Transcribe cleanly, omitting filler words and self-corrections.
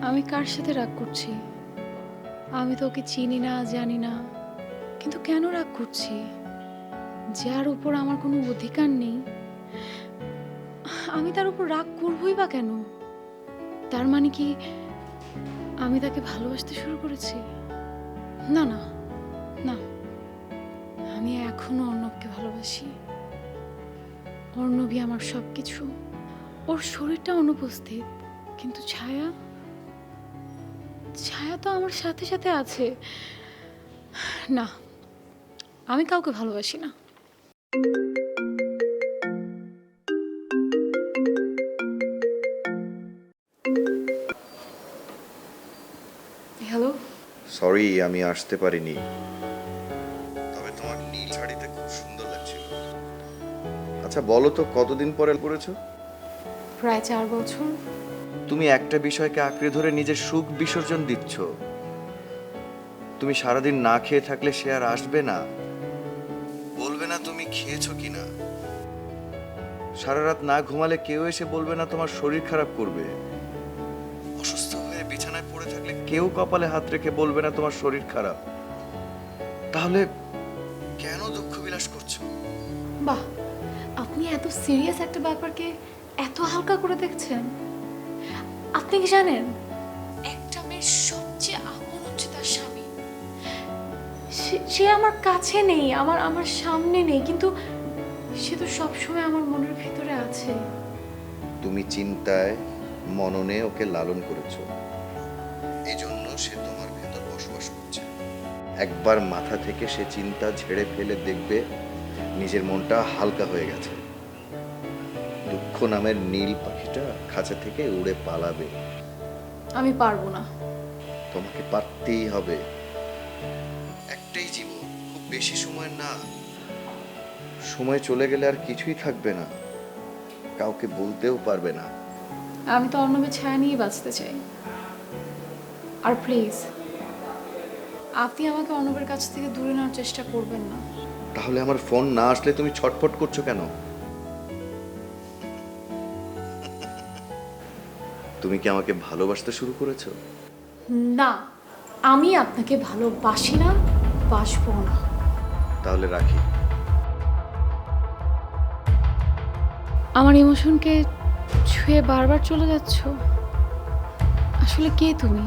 আমি কার সাথে রাগ করছি? আমি তো ওকে চিনি না, জানি না, কিন্তু কেন রাগ করছি? যার উপর আমার কোনো অধিকার নেই, আমি তার উপর রাগ করবই বা কেন? তার মানে কি আমি তাকে ভালোবাসতে শুরু করেছি? না না না, আমি এখনো অর্ণবকে ভালোবাসি। অর্ণবই আমার সবকিছু। ওর শরীরটা অনুপস্থিত, কিন্তু ছায়া, ছায়া তো আমার সাথে সাথে আছে। না, আমি কাউকে ভালোবাসি না। হ্যালো। সরি আমি আসতে পারিনি, তবে তোমার নীল শাড়িতে খুব সুন্দর লাগছিল। আচ্ছা বলো তো, কতদিন পরে করেছো? প্রায় 4 বছর। তুমি একটা বিষয়কে আঁকড়ে ধরে নিজের সুখ বিসর্জন দিচ্ছ। তুমি সারাদিন না খেয়ে থাকলে সে আর আসবে না, বলবে না তুমি খেয়েছো কিনা। সারা রাত না ঘুমালে কেউ এসে বলবে না তোমার শরীর খারাপ করবে। অসুস্থ হয়ে বিছানায় পড়ে থাকলে কেউ কপালে হাত রেখে বলবে না তোমার শরীর খারাপ। তাহলে কেন দুঃখ বিলাস করছো? বাহ, আপনি এত সিরিয়াস একটা ব্যাপারকে এত হালকা করে দেখছেন। আপনি কি জানেন, একটা মেয়ের সবচেয়ে আপন হচ্ছে তার স্বামী। সে আমার কাছে নেই, আমার সামনে নেই, কিন্তু সে তো সবসময় আমার মনের ভিতরে আছে। তুমি চিন্তায় মননে ওকে লালন করেছো, এই জন্য সে তোমার ভেতর বসবাস করছে। একবার মাথা থেকে সে চিন্তা ঝেড়ে ফেলে দেখবে নিজের মনটা হালকা হয়ে গেছে। দুঃখ নামের নীল পাখিটা খাঁচা থেকে উড়ে পালাবে। আমি পারবো না। তোমাকে পারতেই হবে। একটাই জীবন, খুব বেশি সময় না। সময় চলে গেলে আর কিছুই থাকবে না, কাউকে বলতেও পারবে না। আমি তো অর্ণবের ছায়া নিয়ে বাঁচতে চাই। আর প্লিজ, আপনি আমাকে অর্ণবের কাছ থেকে দূরে নেওয়ার চেষ্টা করবেন না। তাহলে আমার ফোন না আসলে তুমি ছটফট করছো কেন? তুমি কি আমাকে ভালোবাসতে শুরু করেছো? না, আমি আপনাকে ভালোবাসি না, বাসবো না। তাহলে রাখি। আমার ইমোশনকে ছুঁয়ে বারবার চলে যাচ্ছ। আসলে কে তুমি?